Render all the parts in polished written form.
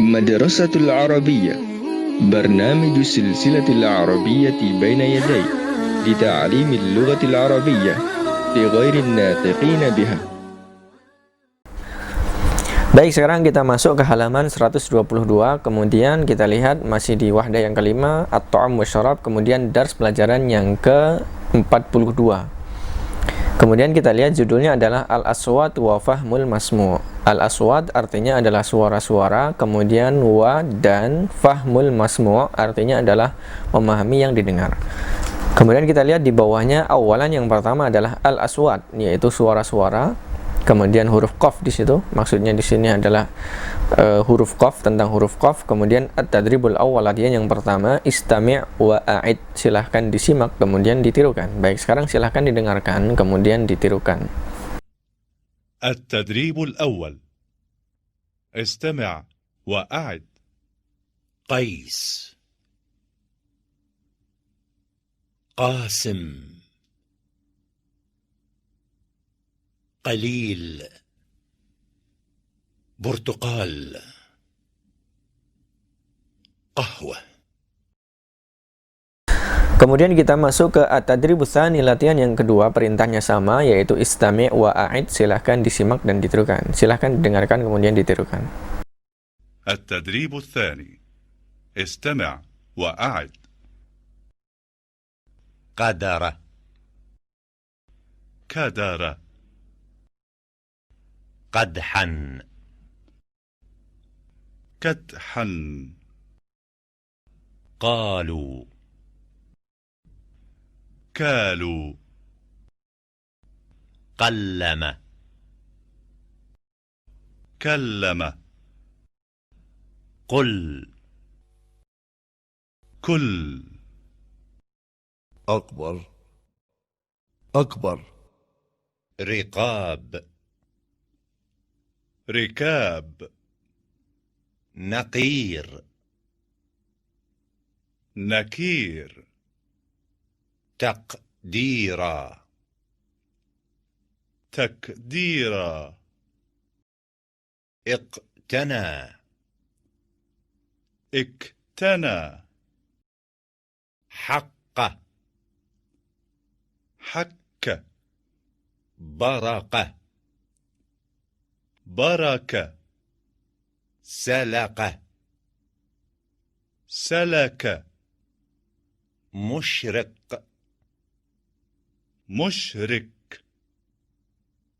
مدرسة العربية برنامج السلسلة العربية بين يدي لتعليم اللغة العربية لغير الناطقين بها. Baik, sekarang kita masuk ke halaman 122. Kemudian kita lihat masih di wahdah yang kelima, at-ta'am wa syarab, kemudian dars pelajaran yang ke-42. Kemudian kita lihat judulnya adalah al-aswat wa fahmul masmu'. Al-aswat artinya adalah suara-suara, kemudian wa dan fahmul masmu' artinya adalah memahami yang didengar. Kemudian kita lihat di bawahnya, awalan yang pertama adalah al-aswat, yaitu suara-suara. Kemudian huruf qaf di situ, maksudnya di sini adalah huruf qaf, tentang huruf qaf. Kemudian at-tadribul awwal, latihan yang pertama, istami' wa a'id, silahkan disimak kemudian ditirukan. Baik, sekarang silahkan didengarkan kemudian ditirukan. At-tadribul awwal, istami' wa a'id. قيس قاسم قليل برتقال قهوة. Kemudian kita masuk ke at-tadribus tsani, latihan yang kedua, perintahnya sama, yaitu istami' wa a'id, silahkan disimak dan ditirukan. Silahkan didengarkan kemudian ditirukan. At-tadribus tsani, istami' wa a'id. قدر كدر قدحا كدحا قالوا كالوا قلم كلم قل كل أكبر أكبر رقاب ركاب نقير نكير تقديرا تكديرا اقتنى اكتنى حق حك برق برك سلق سلك مشرق مشرك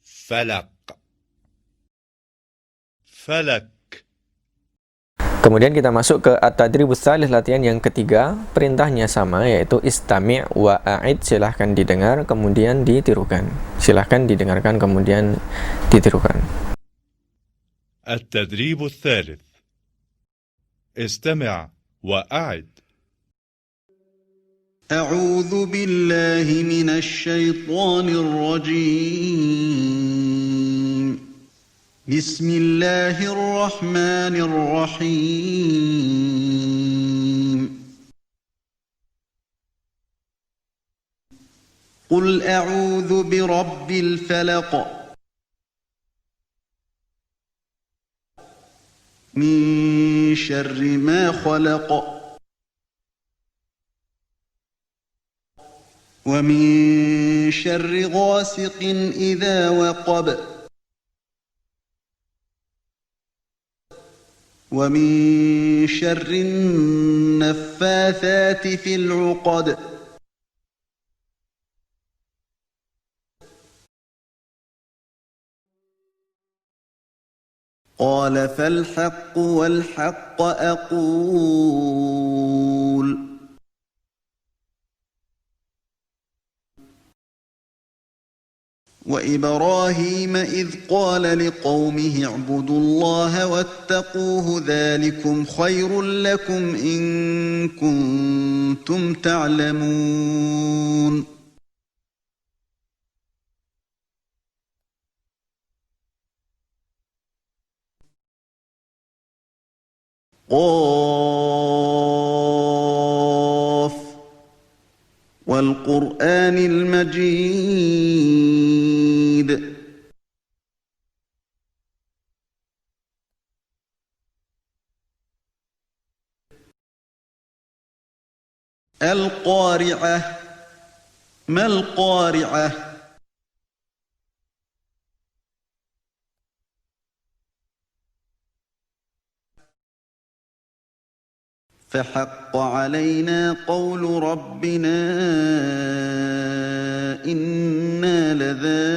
فلق فلك. Kemudian kita masuk ke at-tadribus tsalits, latihan yang ketiga, perintahnya sama, yaitu istami' wa a'id, silahkan didengar kemudian ditirukan. Silahkan didengarkan kemudian ditirukan. التدريب الثالث، استمع وأعد. أعوذ بالله من الشيطان الرجيم. بسم الله الرحمن الرحيم. قل أعوذ برب الفلق من شر ما خلق ومن شر غاسق إذا وقب ومن شر النفاثات في العقد قال فالحق والحق أقول وإبراهيم إذ قال لقومه اعبدوا الله واتقوه ذلكم خير لكم إن كنتم تعلمون. قاف والقرآن المجيد. القارعة ما القارعة فحق علينا قول ربنا إنا لذائقون.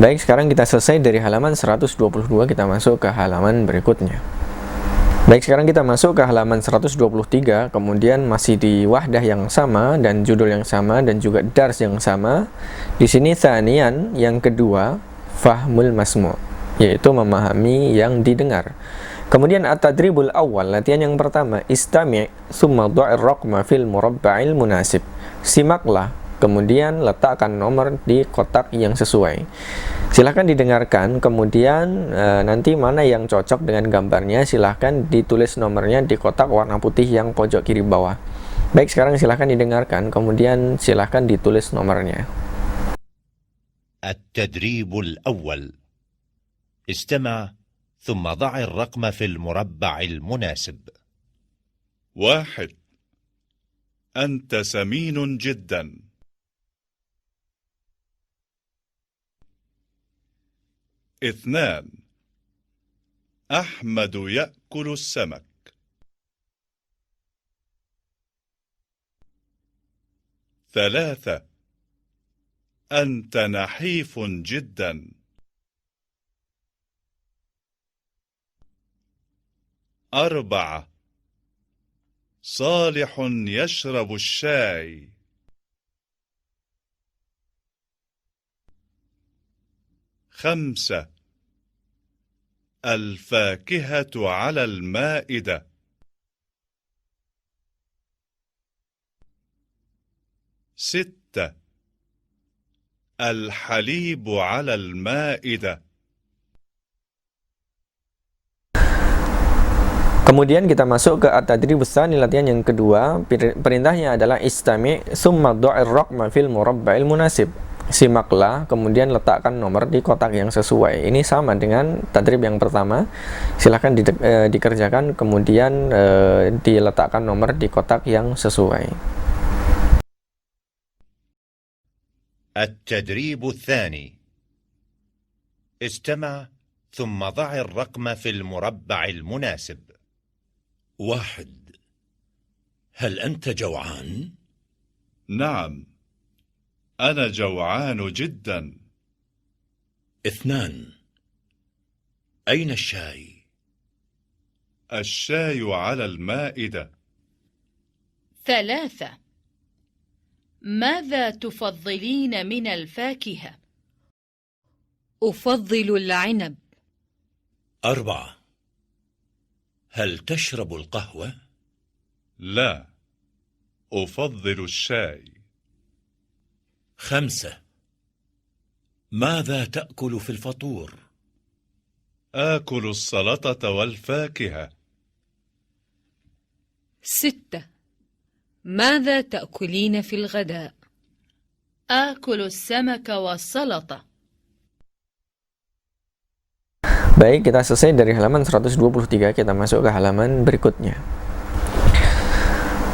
Baik, sekarang kita selesai dari halaman 122, kita masuk ke halaman berikutnya. Baik, sekarang kita masuk ke halaman 123, kemudian masih di wahdah yang sama dan judul yang sama dan juga dars yang sama. Di sini tsaniyan, yang kedua, fahmul masmu', yaitu memahami yang didengar. Kemudian at-tadribul awal, latihan yang pertama, istami' tsumma dha'ir raqma fil murabba'il munasib. Simaklah, kemudian letakkan nomor di kotak yang sesuai. Silahkan didengarkan, kemudian nanti mana yang cocok dengan gambarnya, silahkan ditulis nomornya di kotak warna putih yang pojok kiri bawah. Baik, sekarang silahkan didengarkan, kemudian silahkan ditulis nomornya. التدريب الأول. استمع ثم ضع الرقم في المربع المناسب. 1. أنت سمين جدا. 2. أحمد يأكل السمك. 3. أنت نحيف جدا. 4. صالح يشرب الشاي. 5. الفاكهة على المائدة. 6. الحليب على المائدة. Kemudian kita masuk ke at-tadribus tsani, latihan yang kedua. Perintahnya adalah istami' tsumma dha'ir raqma fil murabba'il munasib. Simaklah, kemudian letakkan nomor di kotak yang sesuai. Ini sama dengan tadrib yang pertama. Silahkan dikerjakan, kemudian diletakkan nomor di kotak yang sesuai. التدريب الثاني. استمع ثم ضع الرقم في المربع المناسب. 1. هل أنت جوعان؟ نعم، أنا جوعان جدا. 2. أين الشاي؟ الشاي على المائدة. 3. ماذا تفضلين من الفاكهة؟ أفضل العنب. 4. هل تشرب القهوة؟ لا، أفضل الشاي. 5. ماذا تأكل في الفطور؟ آكل السلطة والفاكهة. 6. ماذا تأكلين في الغداء؟ آكل السمك والسلطة. Baik, kita selesai dari halaman 123, kita masuk ke halaman berikutnya.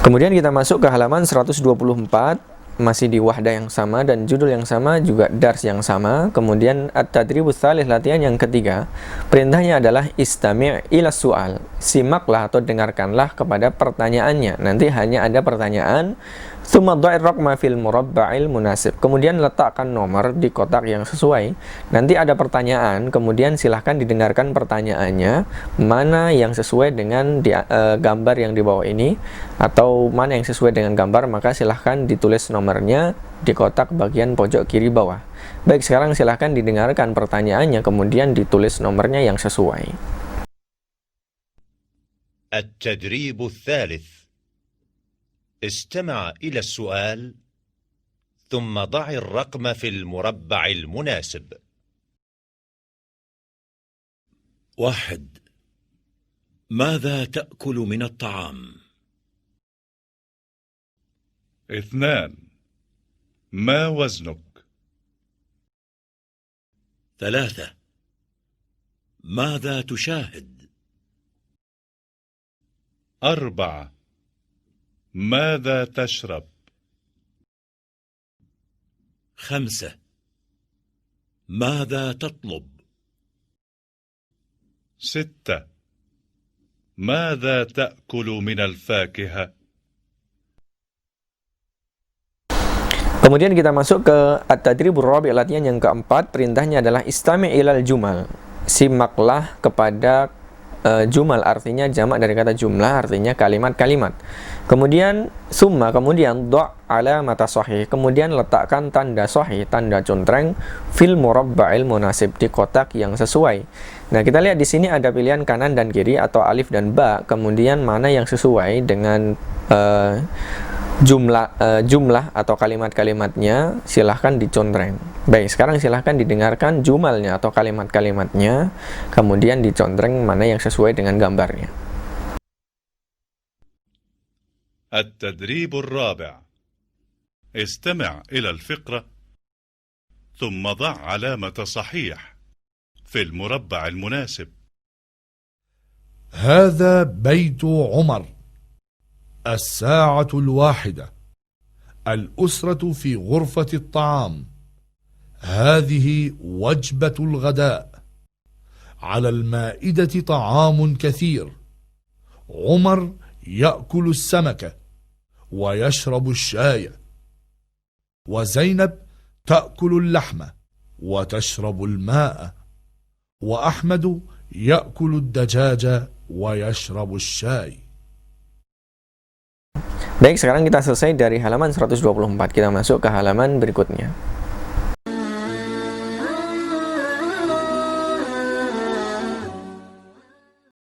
Kemudian kita masuk ke halaman 124, masih di wahdah yang sama dan judul yang sama, juga dars yang sama. Kemudian at-tadribus tsalits, latihan yang ketiga. Perintahnya adalah istami' ila su'al. Simaklah atau dengarkanlah kepada pertanyaannya. Nanti hanya ada pertanyaan. Tsumma dha'ir raqma fil murabba'il munasib. Kemudian letakkan nomor di kotak yang sesuai. Nanti ada pertanyaan, kemudian silahkan didengarkan pertanyaannya, mana yang sesuai dengan gambar yang di bawah ini, atau mana yang sesuai dengan gambar, maka silahkan ditulis nomornya di kotak bagian pojok kiri bawah. Baik, sekarang silahkan didengarkan pertanyaannya, kemudian ditulis nomornya yang sesuai. التدريب الثالث. استمع إلى السؤال ثم ضع الرقم في المربع المناسب. 1. ماذا تأكل من الطعام؟ 2. ما وزنك؟ 3. ماذا تشاهد؟ 4 ماذا تشرب؟ 5 ماذا تطلب؟ 6 ماذا تأكل من الفاكهة؟ Kemudian kita masuk ke at-tadribur rabi', latihan yang keempat. Perintahnya adalah istami' ilal jumal. Simaklah kepada jumal, artinya jamak dari kata jumlah, artinya kalimat-kalimat. Kemudian summa, kemudian do' ala mata sahih, kemudian letakkan tanda sahih, tanda contreng fil murabba'il munasib, di kotak yang sesuai. Nah, kita lihat di sini ada pilihan kanan dan kiri atau alif dan ba, kemudian mana yang sesuai dengan jumlah atau kalimat-kalimatnya, silahkan dicontreng. Baik, sekarang silahkan didengarkan jumalnya atau kalimat-kalimatnya, kemudian dicontreng mana yang sesuai dengan gambarnya. التدريب الرابع. استمع إلى الفقرة ثم ضع علامة صحيح في المربع المناسب. هذا بيت عمر. الساعة 1. الأسرة في غرفة الطعام. هذه وجبة الغداء. على المائدة طعام كثير. عمر يأكل السمك ويشرب الشاي، وزينب تأكل اللحم وتشرب الماء، وأحمد يأكل الدجاج ويشرب الشاي. Baik, sekarang kita selesai dari halaman 124. Kita masuk ke halaman berikutnya.